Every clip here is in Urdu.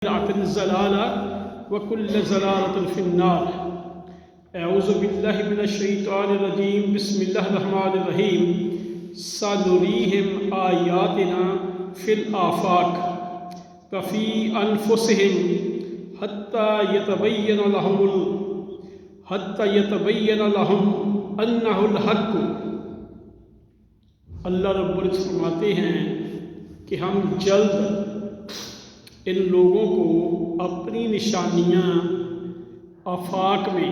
الزلالة وكل زلالة في النار. أعوذ بالله من الشيطان الرجيم. بسم الله الرحمن الرحيم. سنريهم آياتنا في الآفاق وفي أنفسهم حتى يتبين لهم أنه الحق. اللہ رب العزت فرماتے ہیں کہ ہم جلد ان لوگوں کو اپنی نشانیاں آفاق میں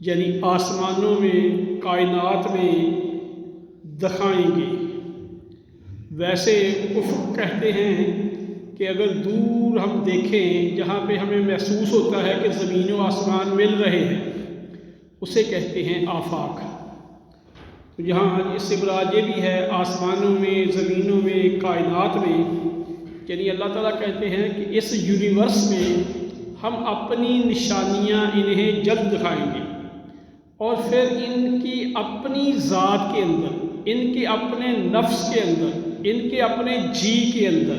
یعنی آسمانوں میں کائنات میں دکھائیں گے. ویسے افق کہتے ہیں کہ اگر دور ہم دیکھیں جہاں پہ ہمیں محسوس ہوتا ہے کہ زمین و آسمان مل رہے ہیں اسے کہتے ہیں آفاق. تو یہاں اس سے مراد یہ بھی ہے آسمانوں میں زمینوں میں کائنات میں، یعنی اللہ تعالیٰ کہتے ہیں کہ اس یونیورس میں ہم اپنی نشانیاں انہیں جلد دکھائیں گے، اور پھر ان کی اپنی ذات کے اندر، ان کے اپنے نفس کے اندر، ان کے اپنے جی کے اندر،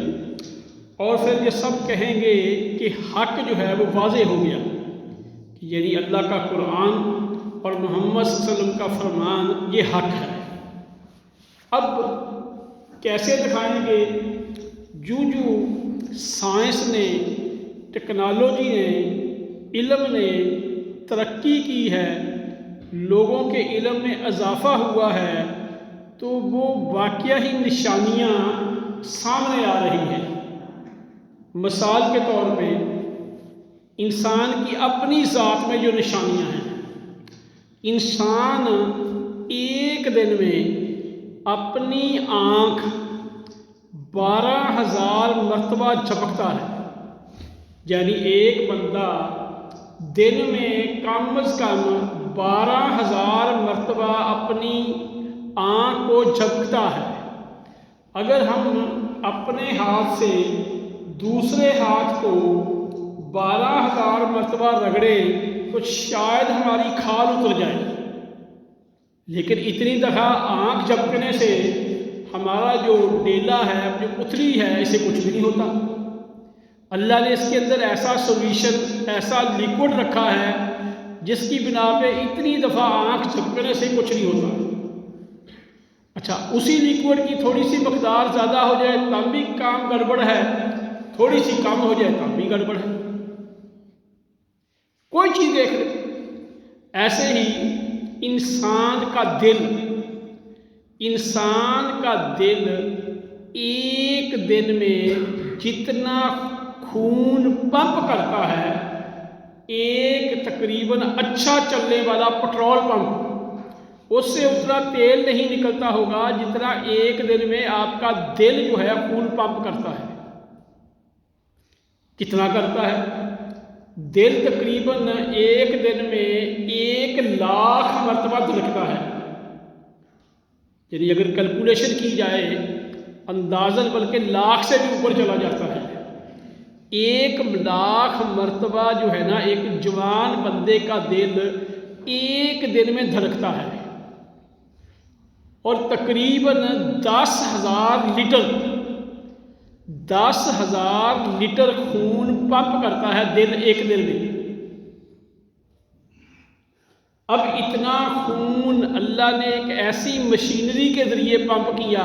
اور پھر یہ سب کہیں گے کہ حق جو ہے وہ واضح ہو گیا، یعنی اللہ کا قرآن اور محمد صلی اللہ علیہ وسلم کا فرمان یہ حق ہے. اب کیسے دکھائیں گے؟ جو سائنس نے، ٹیکنالوجی نے، علم نے ترقی کی ہے، لوگوں کے علم میں اضافہ ہوا ہے، تو وہ واقعہ ہی نشانیاں سامنے آ رہی ہیں. مثال کے طور پہ انسان کی اپنی ذات میں جو نشانیاں ہیں، انسان ایک دن میں اپنی آنکھ 12,000 مرتبہ جھپکتا ہے. یعنی ایک بندہ دن میں کم از کم 12,000 مرتبہ اپنی آنکھ کو جھپکتا ہے. اگر ہم اپنے ہاتھ سے دوسرے ہاتھ کو 12,000 مرتبہ رگڑیں تو شاید ہماری کھال اتر جائے، لیکن اتنی دفعہ آنکھ جھپکنے سے ہمارا جو ڈیلا ہے، جو اتری ہے، اسے کچھ بھی نہیں ہوتا. اللہ نے اس کے اندر ایسا سولوشن، ایسا لیکوڈ رکھا ہے جس کی بنا پہ اتنی دفعہ آنکھ جھپکنے سے کچھ نہیں ہوتا. اچھا، اسی لیکوڈ کی تھوڑی سی مقدار زیادہ ہو جائے تب بھی کام گڑبڑ ہے، تھوڑی سی کم ہو جائے تب بھی گڑبڑ ہے. کوئی چیز دیکھ لیں. ایسے ہی انسان کا دل ایک دن میں جتنا خون پمپ کرتا ہے، ایک تقریباً اچھا چلنے والا پٹرول پمپ، اس سے اتنا تیل نہیں نکلتا ہوگا جتنا ایک دن میں آپ کا دل جو ہے خون پمپ کرتا ہے. کتنا کرتا ہے؟ دل تقریباً ایک دن میں 1,00,000 مرتبہ دھڑکتا ہے. یعنی اگر کیلکولیشن کی جائے اندازاً بلکہ لاکھ سے بھی اوپر چلا جاتا ہے. 1,00,000 مرتبہ جو ہے نا ایک جوان بندے کا دل ایک دن میں دھڑکتا ہے، اور تقریباً 10,000 لیٹر خون پمپ کرتا ہے دل ایک دن میں. اب اتنا خون اللہ نے ایک ایسی مشینری کے ذریعے پمپ کیا.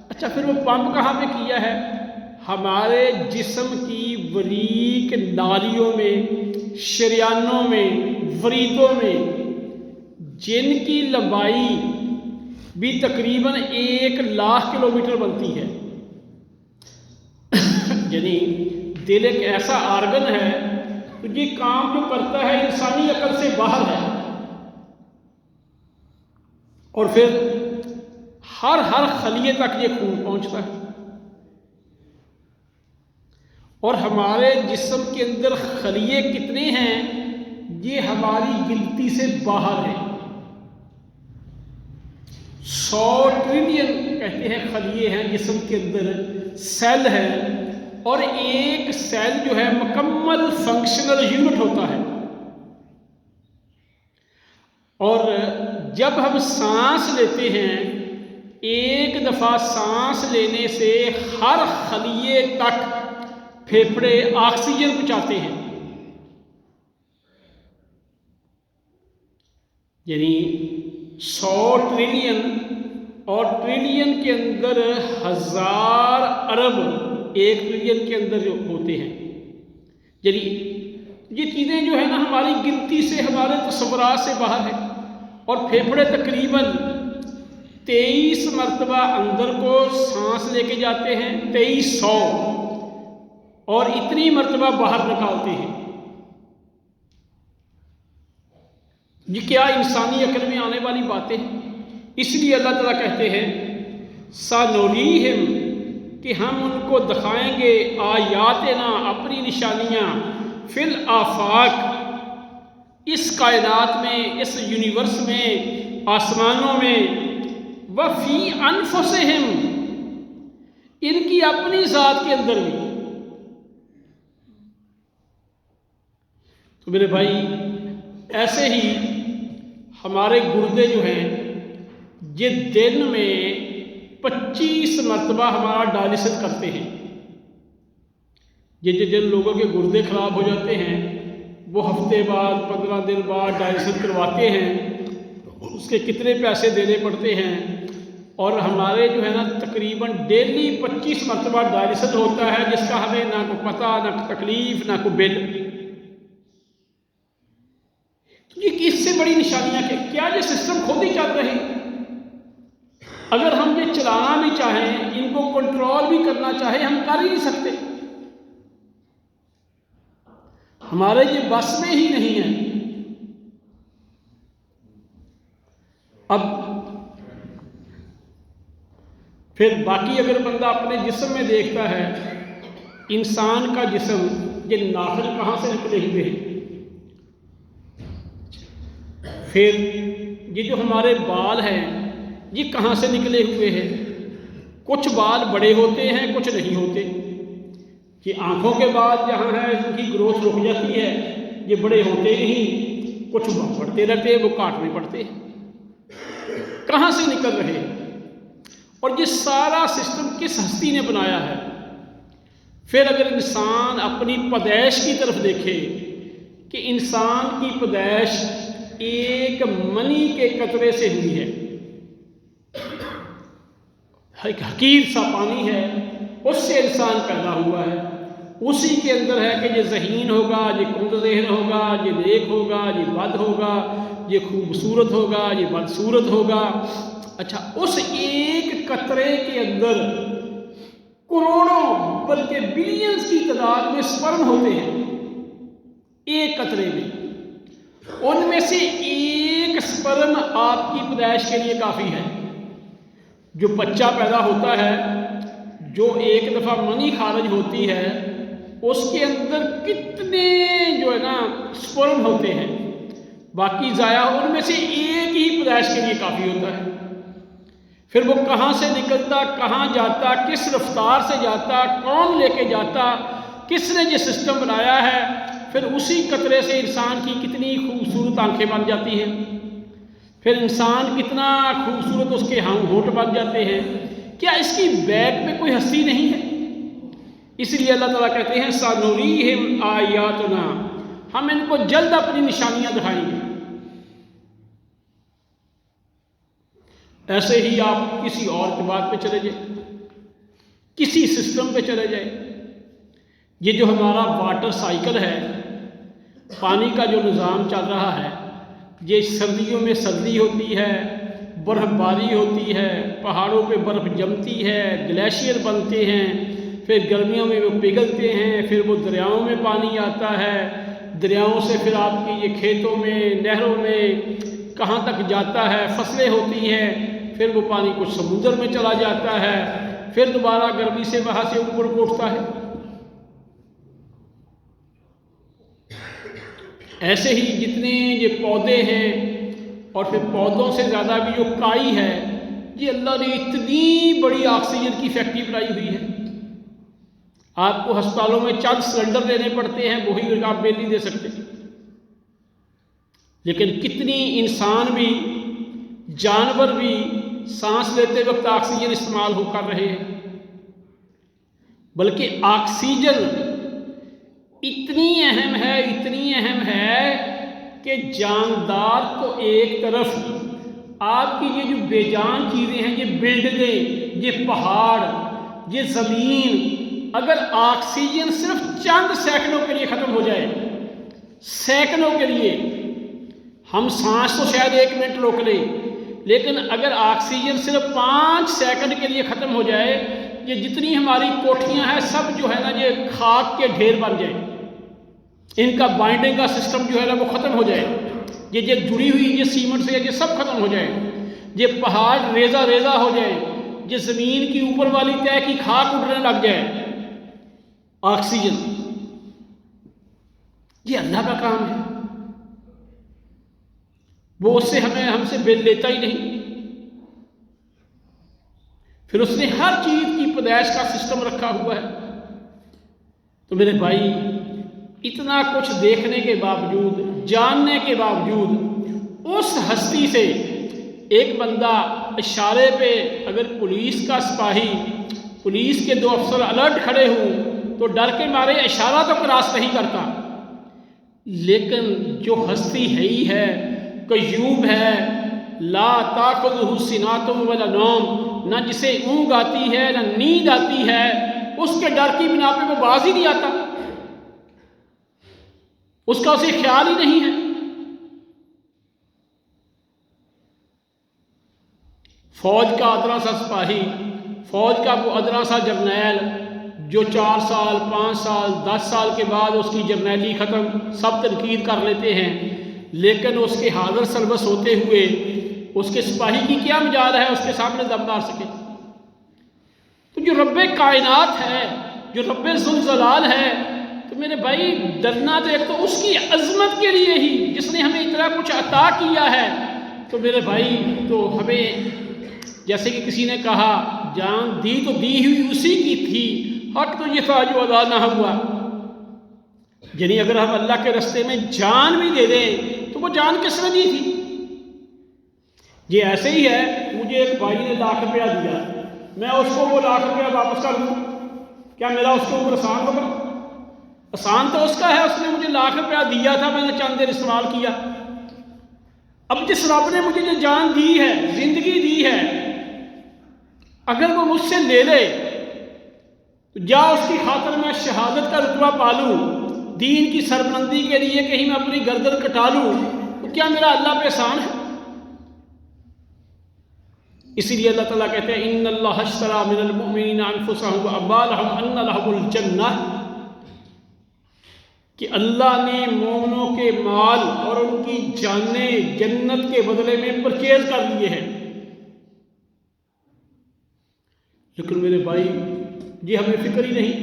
اچھا، پھر وہ پمپ کہاں پہ کیا ہے؟ ہمارے جسم کی باریک نالیوں میں، شریانوں میں، وریدوں میں، جن کی لمبائی بھی تقریباً 1,00,000 کلومیٹر بنتی ہے. یعنی دل ایک ایسا آرگن ہے تو یہ کام جو کرتا ہے انسانی عقل سے باہر ہے. اور پھر ہر خلیے تک یہ خون پہنچتا ہے. اور ہمارے جسم کے اندر خلیے کتنے ہیں یہ ہماری گنتی سے باہر ہے. 100 ٹریلین کہتے ہیں خلیے ہیں جسم کے اندر، سیل ہے، اور ایک سیل جو ہے مکمل فنکشنل یونٹ ہوتا ہے. اور جب ہم سانس لیتے ہیں، ایک دفعہ سانس لینے سے ہر خلیے تک پھیپھڑے آکسیجن پہنچاتے ہیں، یعنی 100 ٹریلین اور ٹریلین کے اندر 1000 ارب 1 ٹریلین کے اندر جو ہوتے ہیں، یعنی یہ چیزیں جو ہے نا ہماری گنتی سے، ہمارے تصورات سے باہر ہے۔ اور پھیپھڑے تقریباً 23 مرتبہ اندر کو سانس لے کے جاتے ہیں، 2300، اور اتنی مرتبہ باہر نکالتے ہیں۔ یہ کیا انسانی عقل میں آنے والی باتیں ہیں؟ اس لیے اللہ تعالیٰ کہتے ہیں سَنُرِيهِمْ، کہ ہم ان کو دکھائیں گے آیاتنا، اپنی نشانیاں، فی الآفاق، اس کائنات میں، اس یونیورس میں، آسمانوں میں، وفی انفسہم، ان کی اپنی ذات کے اندر بھی۔ تو میرے بھائی ایسے ہی ہمارے گردے جو ہیں یہ دن میں 25 مرتبہ ہمارا ڈائلسس کرتے ہیں۔ یہ جن لوگوں کے گردے خراب ہو جاتے ہیں وہ ہفتے بعد، 15 دن بعد ڈائلسس کرواتے ہیں، اس کے کتنے پیسے دینے پڑتے ہیں۔ اور ہمارے جو ہے نا تقریباً ڈیلی 25 مرتبہ ڈائلسس ہوتا ہے، جس کا ہمیں نہ کوئی پتہ، نہ تکلیف، نہ کوئی بل۔ یہ اس سے بڑی نشانیاں کہ کیا یہ سسٹم خود ہی چل رہے ہیں؟ اگر ہم یہ چلانا بھی چاہیں، ان کو کنٹرول بھی کرنا چاہیں، ہم کر ہی نہیں سکتے، ہمارے یہ بس میں ہی نہیں ہے۔ اب پھر باقی اگر بندہ اپنے جسم میں دیکھتا ہے، انسان کا جسم، یہ ناخن کہاں سے نکلے ہوئے ہیں؟ پھر یہ جو ہمارے بال ہیں یہ کہاں سے نکلے ہوئے ہیں؟ کچھ بال بڑے ہوتے ہیں، کچھ نہیں ہوتے۔ یہ آنکھوں کے بال جہاں ہے ان کی گروتھ رک جاتی ہے، یہ بڑے ہوتے نہیں، کچھ بڑھتے رہتے ہیں، وہ کاٹنے پڑتے ہیں۔ کہاں سے نکل رہے ہیں؟ اور یہ سارا سسٹم کس ہستی نے بنایا ہے؟ پھر اگر انسان اپنی پیدائش کی طرف دیکھے کہ انسان کی پیدائش ایک منی کے قطرے سے ہوئی ہے، ایک حقیر سا پانی ہے، اس سے انسان پیدا ہوا ہے، اسی کے اندر ہے کہ یہ ذہین ہوگا، یہ کند ذہن ہوگا، یہ نیک ہوگا، یہ بد ہوگا، یہ خوبصورت ہوگا، یہ بدصورت ہوگا۔ اچھا، اس ایک قطرے کے اندر کروڑوں بلکہ بلینز کی تعداد میں سپرم ہوتے ہیں، ایک قطرے میں۔ ان میں سے ایک سپرم آپ کی پیدائش کے لیے کافی ہے۔ جو بچہ پیدا ہوتا ہے، جو ایک دفعہ منی خارج ہوتی ہے، اس کے اندر کتنے جو ہے نا سپرم ہوتے ہیں، باقی ضائع، ان میں سے ایک ہی پیدائش کے لیے کافی ہوتا ہے۔ پھر وہ کہاں سے نکلتا، کہاں جاتا، کس رفتار سے جاتا، کون لے کے جاتا، کس نے یہ سسٹم بنایا ہے، پھر اسی قطرے سے انسان کی کتنی خوبصورت آنکھیں بن جاتی ہیں، پھر انسان کتنا خوبصورت اس کے ہونٹ بن جاتے ہیں۔ کیا اس کی بیک میں کوئی ہستی نہیں ہے؟ اس لیے اللہ تعالیٰ کہتے ہیں سَنُرِيهِمْ آیاتنا، ہم ان کو جلد اپنی نشانیاں دکھائیں گے۔ ایسے ہی آپ کسی اور کی بات پہ چلے جائیں، کسی سسٹم پہ چلے جائیں، یہ جو ہمارا واٹر سائیکل ہے، پانی کا جو نظام چل رہا ہے، یہ سردیوں میں سردی ہوتی ہے، برف باری ہوتی ہے، پہاڑوں پہ برف جمتی ہے، گلیشیئر بنتے ہیں، پھر گرمیوں میں وہ پگھلتے ہیں، پھر وہ دریاؤں میں پانی آتا ہے، دریاؤں سے پھر آپ کی یہ کھیتوں میں، نہروں میں کہاں تک جاتا ہے، فصلیں ہوتی ہیں، پھر وہ پانی کچھ سمندر میں چلا جاتا ہے، پھر دوبارہ گرمی سے وہاں سے اوپر اٹھتا ہے۔ ایسے ہی جتنے یہ پودے ہیں، اور پھر پودوں سے زیادہ بھی جو کائی ہے، یہ اللہ نے اتنی بڑی آکسیجن کی فیکٹری بنائی ہوئی ہے۔ آپ کو ہسپتالوں میں چند سلنڈر دینے پڑتے ہیں، وہی آپ بل نہیں دے سکتے، لیکن کتنی انسان بھی، جانور بھی سانس لیتے وقت آکسیجن استعمال کر رہے ہیں۔ بلکہ آکسیجن اتنی اہم ہے کہ جاندار تو ایک طرف، آپ کی یہ جو بے جان چیزیں ہیں، یہ بلڈنگیں، یہ پہاڑ، یہ زمین، اگر آکسیجن صرف چند سیکنڈوں کے لیے ختم ہو جائے، سیکنڈوں کے لیے، ہم سانس تو شاید 1 منٹ روک لیں، لیکن اگر آکسیجن صرف 5 سیکنڈ کے لیے ختم ہو جائے، یہ جتنی ہماری کوٹھیاں ہیں سب جو ہے نا یہ خاک کے ڈھیر بن جائے، ان کا بائنڈنگ کا سسٹم جو ہے نا وہ ختم ہو جائے، یہ جڑی ہوئی یہ سیمنٹ سے یہ سب ختم ہو جائے، یہ پہاڑ ریزہ ہو جائے، یہ زمین کی اوپر والی تہہ کی خاک اڑنے لگ جائے۔ آکسیجن یہ اللہ کا کام ہے، وہ اس سے ہم سے بل لیتا ہی نہیں۔ پھر اس نے ہر چیز کی پیدائش کا سسٹم رکھا ہوا ہے۔ تو میرے بھائی، اتنا کچھ دیکھنے کے باوجود، جاننے کے باوجود، اس ہستی سے ایک بندہ اشارے پہ، اگر پولیس کا سپاہی، پولیس کے 2 افسر الرٹ کھڑے ہوں تو ڈر کے مارے اشارہ تو کراس نہیں کرتا، لیکن جو ہستی ہے ہی ہے، قیوم ہے، لا تاخذہ سنۃ ولا نوم، نہ جسے اونگ آتی ہے نہ نیند آتی ہے، اس کے ڈر کی بنا پہ وہ باز ہی نہیں آتا، اس کا اسے خیال ہی نہیں ہے۔ فوج کا ادنا سا سپاہی، فوج کا وہ ادنا سا جرنیل، جو 4 سال 5 سال 10 سال کے بعد اس کی جرنیلی ختم، سب تنقید کر لیتے ہیں، لیکن اس کے حاضر سروس ہوتے ہوئے اس کے سپاہی کی کیا مجال ہے اس کے سامنے دم مار سکے؟ تو جو رب کائنات ہے، جو رب ذوالجلال ہے، تو میرے بھائی ڈرنا تو ایک تو اس کی عظمت کے لیے ہی، جس نے ہمیں اتنا کچھ عطا کیا ہے، تو میرے بھائی تو ہمیں، جیسے کہ کسی نے کہا، جان دی تو دی ہوئی اسی کی تھی، حق تو یہ تھا جو ادا نہ ہوا۔ یعنی اگر ہم اللہ کے رستے میں جان بھی دے دیں تو وہ جان کس نے دی تھی؟ یہ ایسے ہی ہے، مجھے ایک بھائی نے ₹1,00,000 دیا، میں اس کو وہ ₹1,00,000 واپس کر دوں، کیا میرا اس کے اوپر احسان ہوگا؟ احسان تو اس کا ہے، اس نے مجھے ₹1,00,000 دیا تھا، میں نے چند دیر استعمال کیا۔ اب جس رب نے مجھے جو جان دی ہے، زندگی دی ہے، اگر وہ مجھ سے لے لے تو جا اس کی خاطر میں شہادت کا رتبہ پالوں، دین کی سربلندی کے لیے کہیں میں اپنی گردن کٹا لوں، تو کیا میرا اللہ پہ احسان ہے؟ اسی لیے اللہ تعالیٰ کہتے ہیں ان اللہ اشتری من المؤمنین انفسهم واموالهم ان لهم الجنہ، کہ اللہ نے مومنوں کے مال اور ان کی جانیں جنت کے بدلے میں پرچیز کر لیے ہیں۔ لیکن میرے بھائی یہ ہمیں فکر ہی نہیں،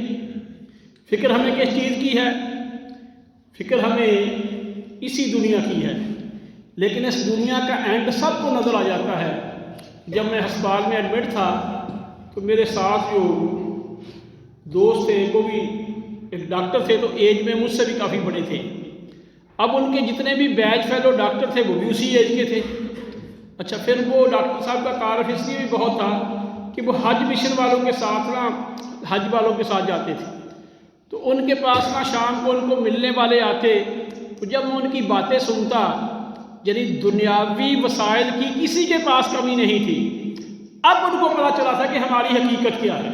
فکر ہمیں کس چیز کی ہے؟ فکر ہمیں اسی دنیا کی ہے، لیکن اس دنیا کا اینڈ سب کو نظر آ جاتا ہے۔ جب میں ہسپتال میں ایڈمٹ تھا تو میرے ساتھ جو دوست تھے وہ بھی ایک ڈاکٹر تھے، تو ایج میں مجھ سے بھی کافی بڑے تھے۔ اب ان کے جتنے بھی بیچ فیلو ڈاکٹر تھے وہ بھی اسی ایج کے تھے۔ اچھا، پھر وہ ڈاکٹر صاحب کا تعارف اس لیے بھی بہت تھا کہ وہ حج مشن والوں کے ساتھ نا، حج والوں کے ساتھ جاتے تھے، تو ان کے پاس نا شام کو ان کو ملنے والے آتے، تو جب میں ان کی باتیں سنتا، یعنی دنیاوی وسائل کی کسی کے پاس کمی نہیں تھی۔ اب ان کو پتا چلا تھا کہ ہماری حقیقت کیا ہے۔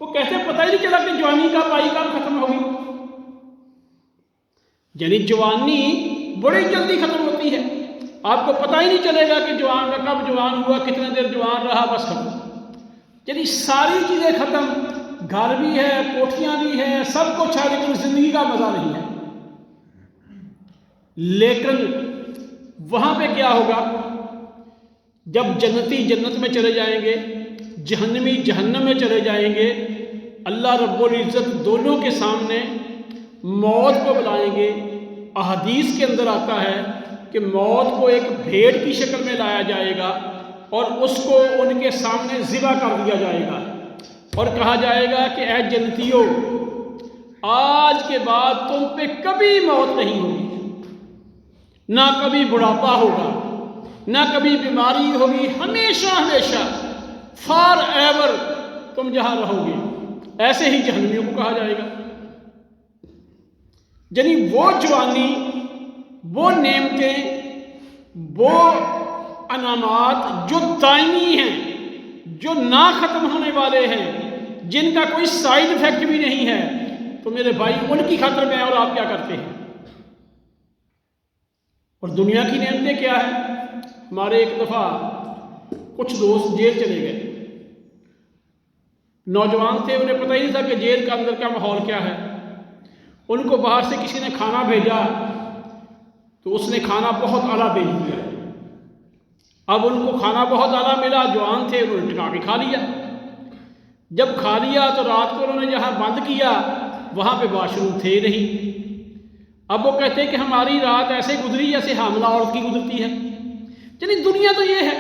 وہ کہتے پتہ ہی نہیں چلا کہ جوانی کا پائی کب ختم ہوگی، یعنی جوانی بڑی جلدی ختم ہوتی ہے، آپ کو پتہ ہی نہیں چلے گا کہ جوان کب جوان ہوا، کتنے دیر جوان رہا، بس ختم۔ یعنی ساری چیزیں ختم، گھر بھی ہے، کوٹھیاں بھی ہیں، سب کچھ ہے، لیکن زندگی کا مزہ نہیں ہے۔ لیکن وہاں پہ کیا ہوگا؟ جب جنتی جنت میں چلے جائیں گے، جہنمی جہنم میں چلے جائیں گے، اللہ رب العزت دونوں کے سامنے موت کو بلائیں گے۔ احادیث کے اندر آتا ہے کہ موت کو ایک بھیڑ کی شکل میں لایا جائے گا اور اس کو ان کے سامنے ذبح کر دیا جائے گا اور کہا جائے گا کہ اے جنتیوں، آج کے بعد تم پہ کبھی موت نہیں ہوگی، نہ کبھی بڑھاپا ہوگا، نہ کبھی بیماری ہوگی، ہمیشہ ہمیشہ فار ایور تم جہاں رہو گے۔ ایسے ہی جہنمیوں کو کہا جائے گا۔ یعنی وہ جوانی، وہ نعمتیں، وہ انعامات جو دائمی ہیں، جو نہ ختم ہونے والے ہیں، جن کا کوئی سائیڈ افیکٹ بھی نہیں ہے، تو میرے بھائی ان کی خاطر میں اور آپ کیا کرتے ہیں؟ اور دنیا کی نعمتیں کیا ہیں؟ ہمارے ایک دفعہ کچھ دوست جیل چلے گئے، نوجوان تھے، انہیں پتہ ہی نہیں تھا کہ جیل کا اندر کا ماحول کیا ہے۔ ان کو باہر سے کسی نے کھانا بھیجا تو اس نے کھانا بہت اعلیٰ بھیج دیا۔ اب ان کو کھانا بہت اعلیٰ ملا، جوان تھے، انہوں نے ٹکا کے کھا لیا۔ جب کھا لیا تو رات کو انہوں نے جہاں بند کیا وہاں پہ واش روم تھے نہیں۔ اب وہ کہتے ہیں کہ ہماری رات ایسے گزری جیسے حاملہ عورت کی گزرتی ہے۔ یعنی دنیا تو یہ ہے،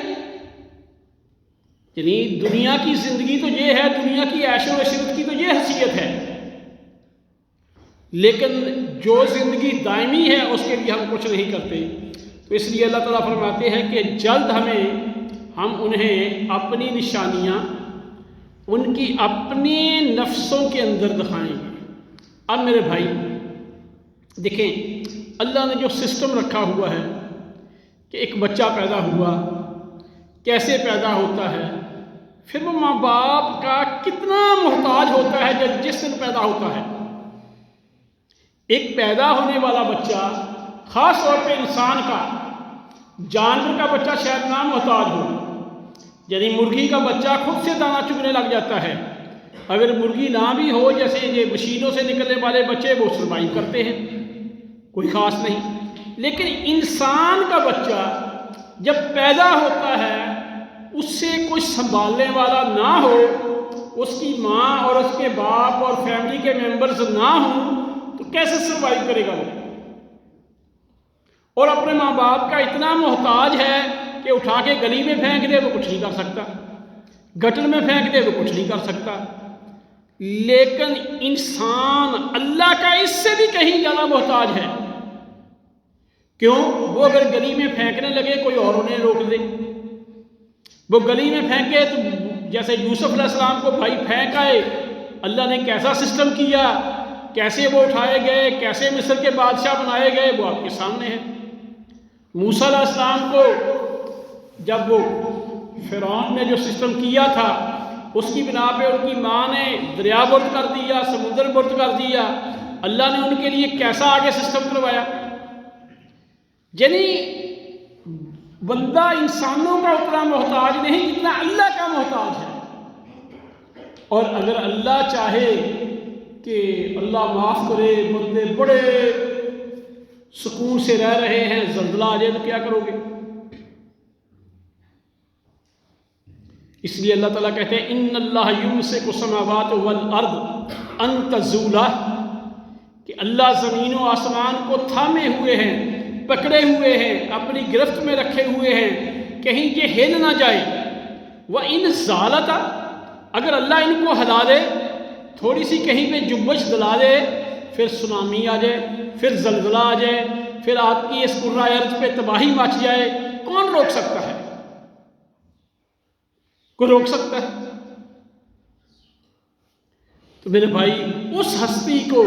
یعنی دنیا کی زندگی تو یہ ہے، دنیا کی عیش و عشرت کی تو یہ حیثیت ہے، لیکن جو زندگی دائمی ہے اس کے لیے ہم کچھ نہیں کرتے۔ تو اس لیے اللہ تعالیٰ فرماتے ہیں کہ جلد ہم انہیں اپنی نشانیاں ان کی اپنے نفسوں کے اندر دکھائیں گے۔ اب میرے بھائی دیکھیں، اللہ نے جو سسٹم رکھا ہوا ہے کہ ایک بچہ پیدا ہوا، کیسے پیدا ہوتا ہے، پھر وہ ماں باپ کا کتنا محتاج ہوتا ہے جس دن پیدا ہوتا ہے۔ ایک پیدا ہونے والا بچہ، خاص طور پہ انسان کا، جانور کا بچہ شاید نہ محتاج ہو، یعنی مرغی کا بچہ خود سے دانہ چگنے لگ جاتا ہے۔ اگر مرغی نہ بھی ہو، جیسے یہ مشینوں سے نکلنے والے بچے، وہ سروائیو کرتے ہیں، کوئی خاص نہیں۔ لیکن انسان کا بچہ جب پیدا ہوتا ہے، اس سے کوئی سنبھالنے والا نہ ہو، اس کی ماں اور اس کے باپ اور فیملی کے ممبرز نہ ہوں، تو کیسے سروائیو کرے گا وہ؟ اور اپنے ماں باپ کا اتنا محتاج ہے کہ اٹھا کے گلی میں پھینک دے وہ کچھ نہیں کر سکتا، گٹر میں پھینک دے وہ کچھ نہیں کر سکتا۔ لیکن انسان اللہ کا اس سے بھی کہیں زیادہ محتاج ہے۔ کیوں؟ وہ اگر گلی میں پھینکنے لگے کوئی اور انہیں روک دے، وہ گلی میں پھینکے تو جیسے یوسف علیہ السلام کو بھائی پھینک آئے، اللہ نے کیسا سسٹم کیا، کیسے وہ اٹھائے گئے، کیسے مصر کے بادشاہ بنائے گئے، وہ آپ کے سامنے ہے۔ موسیٰ علیہ السلام کو جب وہ فرعون نے جو سسٹم کیا تھا، اس کی بنا پہ ان کی ماں نے دریا برد کر دیا، سمندر برد کر دیا، اللہ نے ان کے لیے کیسا آگے سسٹم کروایا۔ یعنی بندہ انسانوں کا اتنا محتاج نہیں جتنا اللہ کا محتاج ہے۔ اور اگر اللہ چاہے کہ اللہ معاف کرے، بندے بڑے سکون سے رہ رہے ہیں، زلزلہ آ جائے تو کیا کرو گے؟ اس لیے اللہ تعالیٰ کہتے ہیں ان اللہ یمسک السماوات والارض ان تزولا، کہ اللہ زمین و آسمان کو تھامے ہوئے ہیں، پکڑے ہوئے ہیں، اپنی گرفت میں رکھے ہوئے ہیں، کہیں یہ ہل نہ جائے۔ وَإِنْ زَالَتَا، اگر اللہ ان کو ہلا دے، تھوڑی سی کہیں پہ جنبش دلا دے، پھر سونامی آ جائے، پھر زلزلہ آ جائے، پھر آپ کی اس کرۂ ارض پہ تباہی مچ جائے، کون روک سکتا ہے؟ کوئی روک سکتا ہے؟ تو میرے بھائی اس ہستی کو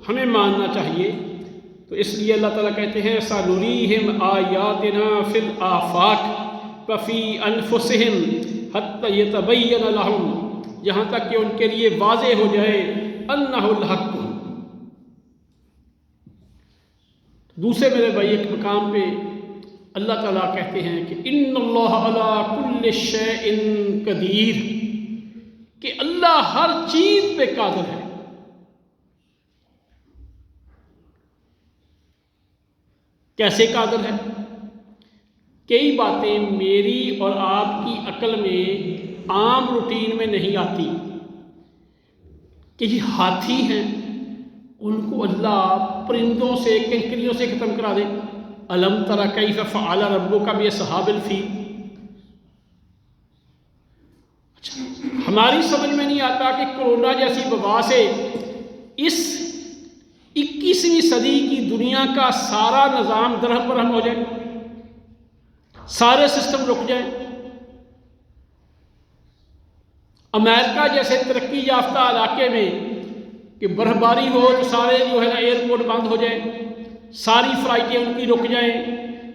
ہمیں ماننا چاہیے۔ تو اس لیے اللہ تعالیٰ کہتے ہیں سَنُرِيهِمْ آيَاتِنَا فِي الْآفَاقِ وَفِي أَنفُسِهِمْ حَتَّى يَتَبَيَّنَ لَهُمْ، یہاں تک کہ ان کے لیے واضح ہو جائے أَنَّهُ الْحَقُّ۔ دوسرے میرے بھائی ایک مقام پہ اللہ تعالیٰ کہتے ہیں کہ ان اللہ علی کل شیء قدیر، کہ اللہ ہر چیز پہ قادر ہے۔ کیسے قادر ہے؟ کئی باتیں میری اور آپ کی عقل میں عام روٹین میں نہیں آتی کہ یہ ہاتھی ہیں، ان کو اللہ پرندوں سے، کنکریوں سے ختم کرا دے۔ الم تر کیف فعل ربک باصحاب الفیل۔ اچھا، ہماری سمجھ میں نہیں آتا کہ کرونا جیسی وبا سے اس 21ویں صدی کی دنیا کا سارا نظام درہم برہم ہو جائے، سارے سسٹم رک جائیں۔ امریکہ جیسے ترقی یافتہ علاقے میں کہ برفباری ہو تو سارے جو ہے نا ایئرپورٹ بند ہو جائے، ساری فلائٹیں ان کی رک جائیں،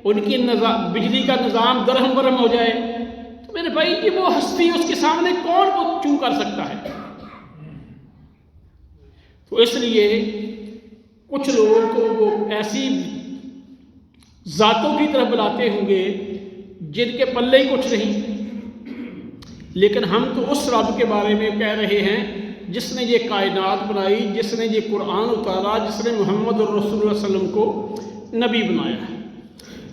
ان کی بجلی کا نظام درہم برہم ہو جائے، تو میرے بھائی کہ وہ ہستی اس کے سامنے کون وہ چوں کر سکتا ہے؟ تو اس لیے کچھ لوگ کو وہ ایسی ذاتوں کی طرف بلاتے ہوں گے جن کے پلے ہی کچھ نہیں، لیکن ہم تو اس رب کے بارے میں کہہ رہے ہیں جس نے یہ کائنات بنائی، جس نے یہ قرآن اتارا، جس نے محمد الرسول اللہ علیہ وسلم کو نبی بنایا ہے۔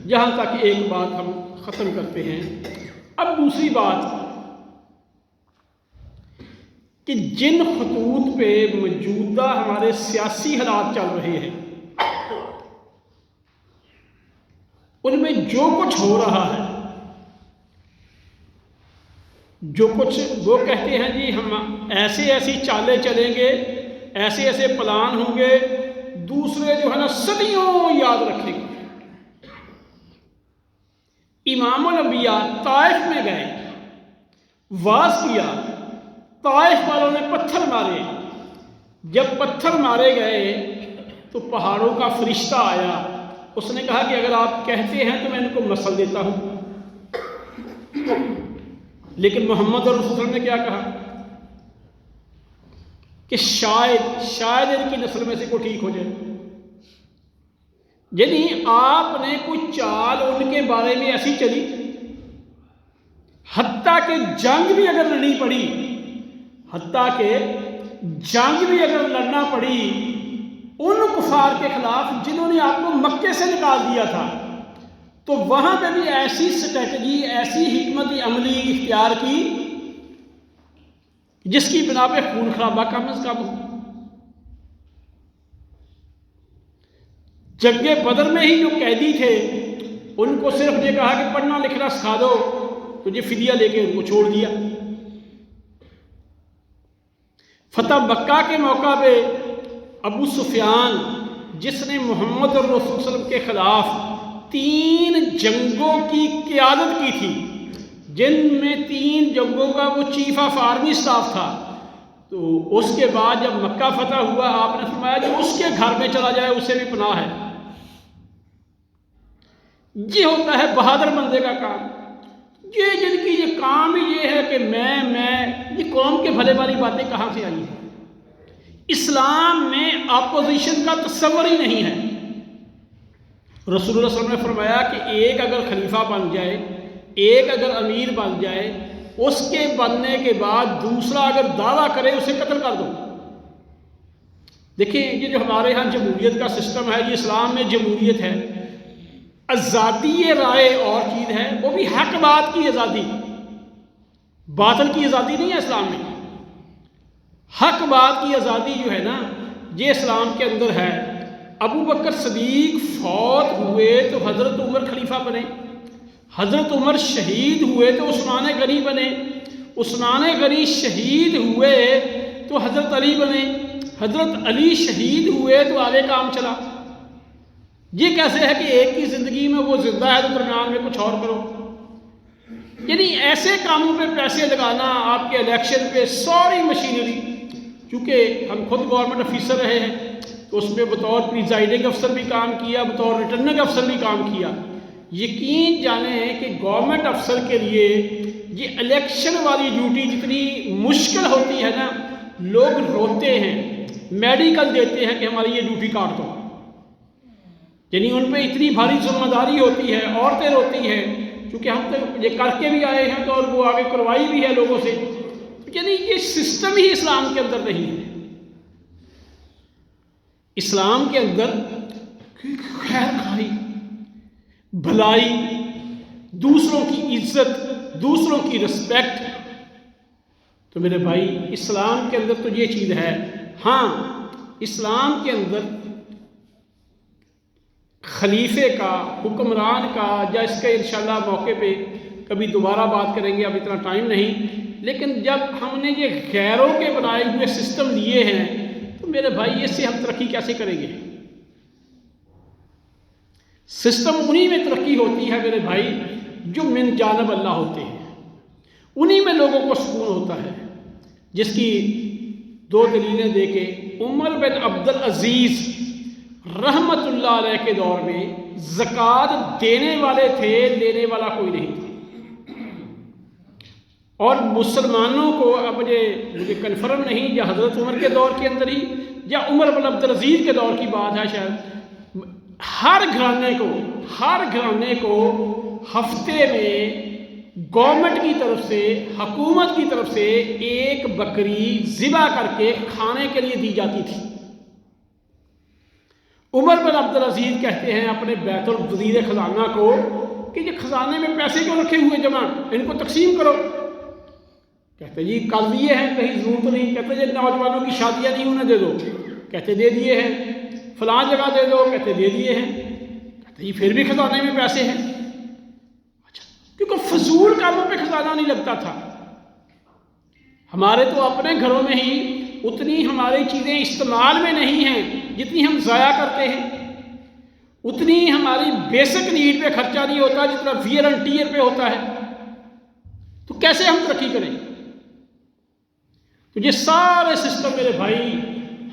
جہاں تک ایک بات ہم ختم کرتے ہیں۔ اب دوسری بات کہ جن خطوط پہ موجودہ ہمارے سیاسی حالات چل رہے ہیں ان میں جو کچھ ہو رہا ہے، جو کچھ وہ کہتے ہیں جی ہم ایسی چالیں چلیں گے، ایسے پلان ہوں گے، دوسرے جو ہے نا صدیوں یاد رکھیں گے۔ امام الانبیاء طائف میں گئے، واز کیا، طائف والوں نے پتھر مارے، جب پتھر مارے گئے تو پہاڑوں کا فرشتہ آیا، اس نے کہا کہ اگر آپ کہتے ہیں تو میں ان کو مسل دیتا ہوں۔ لیکن محمد رسول اللہ نے کیا کہا کہ شاید ان کی نسل میں سے کوئی ٹھیک ہو جائے۔ یعنی آپ نے کوئی چال ان کے بارے میں ایسی چلی، حتیٰ کہ جنگ بھی اگر لڑنی پڑی، حتیٰ کہ جنگ بھی اگر لڑنا پڑی ان کفار کے خلاف جنہوں نے آپ کو مکے سے نکال دیا تھا، تو وہاں پہ بھی ایسی سٹریٹجی، ایسی حکمت عملی اختیار کی جس کی بنا پہ خون خرابہ کم از کم ہو۔ جنگ بدر میں ہی جو قیدی تھے ان کو صرف یہ کہا کہ پڑھنا لکھنا سکھا دو، تو یہ فدیہ لے کے ان کو چھوڑ دیا۔ فتح مکہ کے موقع پہ ابو سفیان جس نے محمد الرسول صلی اللہ علیہ وسلم کے خلاف 3 جنگوں کی قیادت کی تھی، جن میں 3 جنگوں کا وہ چیف آف آرمی سٹاف تھا، تو اس کے بعد جب مکہ فتح ہوا آپ نے فرمایا جو اس کے گھر میں چلا جائے اسے بھی پناہ ہے۔ یہ ہوتا ہے بہادر بندے کا کام۔ یہ جن کی یہ کام ہی یہ ہے کہ میں یہ قوم کے بھلے والی باتیں کہاں سے آئی ہیں؟ اسلام میں اپوزیشن کا تصور ہی نہیں ہے۔ رسول اللہ صلی اللہ علیہ وسلم نے فرمایا کہ ایک اگر خلیفہ بن جائے، ایک اگر امیر بن جائے، اس کے بننے کے بعد دوسرا اگر دعویٰ کرے اسے قتل کر دو۔ دیکھیں یہ جو ہمارے ہاں جمہوریت کا سسٹم ہے، یہ اسلام میں جمہوریت ہے، آزادی رائے اور چیز ہے، وہ بھی حق بات کی آزادی، باطل کی آزادی نہیں ہے اسلام میں۔ حق بات کی آزادی جو ہے نا یہ اسلام کے اندر ہے۔ ابو بکر صدیق فوت ہوئے تو حضرت عمر خلیفہ بنے، حضرت عمر شہید ہوئے تو عثمان غنی بنے، عثمان غنی شہید ہوئے تو حضرت علی بنے، حضرت علی شہید ہوئے تو آگے کام چلا۔ یہ کیسے ہے کہ ایک کی زندگی میں وہ زندہ ہے تو درمیان میں کچھ اور کرو؟ یعنی ایسے کاموں پہ پیسے لگانا، آپ کے الیکشن پہ ساری مشینری، چونکہ ہم خود گورنمنٹ آفیسر رہے ہیں تو اس میں بطور پریزائڈنگ افسر بھی کام کیا، بطور ریٹرننگ افسر بھی کام کیا۔ یقین جانیں کہ گورنمنٹ افسر کے لیے یہ الیکشن والی ڈیوٹی جتنی مشکل ہوتی ہے نا، لوگ روتے ہیں، میڈیکل دیتے ہیں کہ ہماری یہ ڈیوٹی کاٹ دو۔ یعنی ان پہ اتنی بھاری ذمہ داری ہوتی ہے، عورتیں روتی ہیں، کیونکہ ہم تو یہ کر کے بھی آئے ہیں تو اور وہ آگے کروائی بھی ہے لوگوں سے۔ یعنی یہ سسٹم ہی اسلام کے اندر نہیں ہے۔ اسلام کے اندر خیر خواہی، بھلائی، دوسروں کی عزت، دوسروں کی رسپیکٹ، تو میرے بھائی اسلام کے اندر تو یہ چیز ہے۔ ہاں اسلام کے اندر خلیفے کا، حکمران کا، یا اس کے انشاءاللہ موقع پہ کبھی دوبارہ بات کریں گے، اب اتنا ٹائم نہیں، لیکن جب ہم نے یہ غیروں کے بنائے ہوئے سسٹم لیے ہیں تو میرے بھائی اس سے ہم ترقی کیسے کریں گے؟ سسٹم انہی میں ترقی ہوتی ہے میرے بھائی جو من جانب اللہ ہوتے ہیں، انہی میں لوگوں کو سکون ہوتا ہے۔ جس کی دو دلیلیں دے کے عمر بن عبد العزیز رحمت اللہ علیہ کے دور میں زکوٰۃ دینے والے تھے، لینے والا کوئی نہیں تھا۔ اور مسلمانوں کو، اب مجھے کنفرم نہیں یا حضرت عمر کے دور کے اندر ہی یا عمر بن عبد العزیز کے دور کی بات ہے شاید، ہر گھرانے کو ہفتے میں گورنمنٹ کی طرف سے، حکومت کی طرف سے ایک بکری ذبح کر کے کھانے کے لیے دی جاتی تھی۔ عمر بن عبد العزیز کہتے ہیں اپنے بیت الوزیر خزانہ کو کہ یہ خزانے میں پیسے کیوں رکھے ہوئے جمع، ان کو تقسیم کرو۔ کہتے جی کر دیے ہیں، کہیں ضرور تو نہیں۔ کہتے جی نوجوانوں کی شادیاں نہیں انہیں دے دو، کہتے دے دیے ہیں۔ فلاں جگہ دے دو، کہتے دے دیے ہیں۔ کہتے جی پھر بھی خزانے میں پیسے ہیں۔ اچھا، کیونکہ فضول کاموں پہ خزانہ نہیں لگتا تھا۔ ہمارے تو اپنے گھروں میں ہی اتنی ہماری چیزیں استعمال میں نہیں ہیں جتنی ہم ضائع کرتے ہیں، اتنی ہماری بیسک نیڈ پہ خرچہ نہیں ہوتا جتنا ویئر اینڈ ٹیئر پہ ہوتا ہے۔ تو کیسے ہم ترقی کریں؟ تو یہ سارے سسٹم میرے بھائی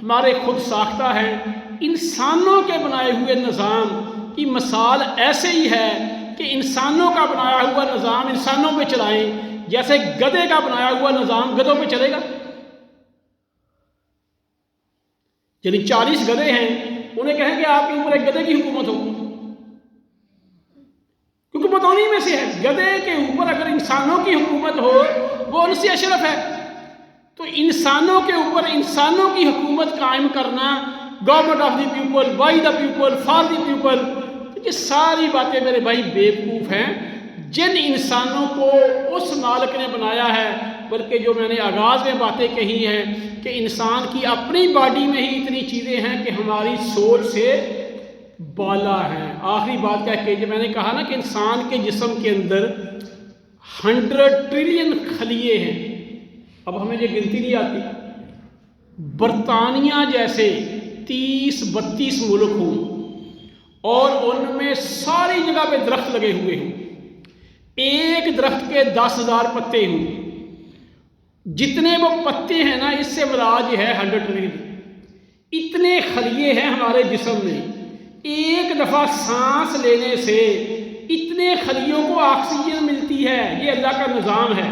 ہمارے خود ساختہ ہیں۔ انسانوں کے بنائے ہوئے نظام کی مثال ایسے ہی ہے کہ انسانوں کا بنایا ہوا نظام انسانوں پہ چلائیں، جیسے گدھے کا بنایا ہوا نظام گدھوں پہ چلے گا۔ یعنی 40 گدھے ہیں، انہیں کہیں کہ آپ کے اوپر ایک گدھے کی حکومت ہو، کیونکہ بتونی میں سے ہے۔ گدھے کے اوپر اگر انسانوں کی حکومت ہو وہ ان سے اشرف ہے۔ تو انسانوں کے اوپر انسانوں کی حکومت قائم کرنا، government of the people, by the people, for the people, تو یہ ساری باتیں میرے بھائی بیوقوف ہیں جن انسانوں کو اس مالک نے بنایا ہے۔ بلکہ جو میں نے آغاز میں باتیں کہی ہیں کہ انسان کی اپنی باڈی میں ہی اتنی چیزیں ہیں کہ ہماری سوچ سے بالا ہیں۔ آخری بات کیا کہ میں نے کہا نا کہ انسان کے جسم کے اندر 100 ٹریلین خلیے ہیں۔ اب ہمیں یہ گنتی نہیں آتی۔ برطانیہ جیسے 30-32 ملک ہوں اور ان میں ساری جگہ پہ درخت لگے ہوئے ہوں، ایک درخت کے 10,000 پتے ہوں، جتنے وہ پتے ہیں نا اس سے مراد ہے 100 ٹریلین۔ اتنے خلیے ہیں ہمارے جسم میں، ایک دفعہ سانس لینے سے اتنے خلیوں کو آکسیجن ملتی ہے۔ یہ اللہ کا نظام ہے۔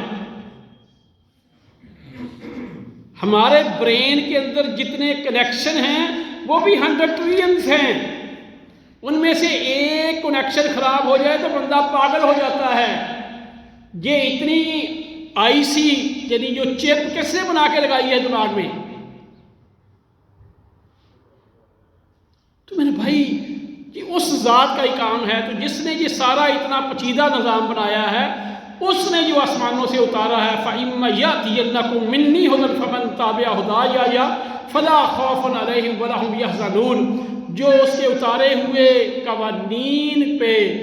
ہمارے برین کے اندر جتنے کنیکشن ہیں وہ بھی 100 ٹریلینز ہیں، ان میں سے ایک کنیکشن خراب ہو جائے تو بندہ پاگل ہو جاتا ہے۔ یہ اتنی آئی سی یعنی جو چپ کس نے بنا کے لگائی ہے دماغ میں؟ تو میرے بھائی یہ اس ذات کا ہی کام ہے، تو جس نے یہ سارا اتنا پیچیدہ نظام بنایا ہے، اس نے جو آسمانوں سے اتارا ہے۔ فَإِمَّا يَأْتِيَنَّكُم مِّنِّي هُدًى فَمَن تَبِعَ هُدَايَ فَلَا خَوْفٌ عَلَيْهِمْ وَلَا هُمْ يَحْزَنُونَ۔ جو اس کے اتارے ہوئے قوانین پہ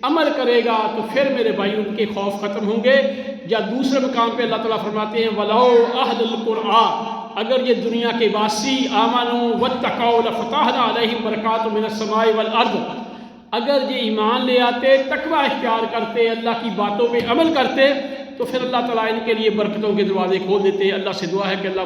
عمل کرے گا تو پھر میرے بھائی ان کے خوف ختم ہوں گے۔ یا دوسرے مقام پہ اللہ تعالیٰ فرماتے ہیں وَلَوْ أَهْلُ الْقُرْآنِ، اگر یہ دنیا کے واسی آمنوا واتقوا لفتحنا علیہم برکات من السماء والارض، اگر یہ ایمان لے آتے، تقوی اختیار کرتے، اللہ کی باتوں پہ عمل کرتے، تو پھر اللہ تعالیٰ ان کے لیے برکتوں کے دروازے کھول دیتے۔ اللہ سے دعا ہے کہ اللہ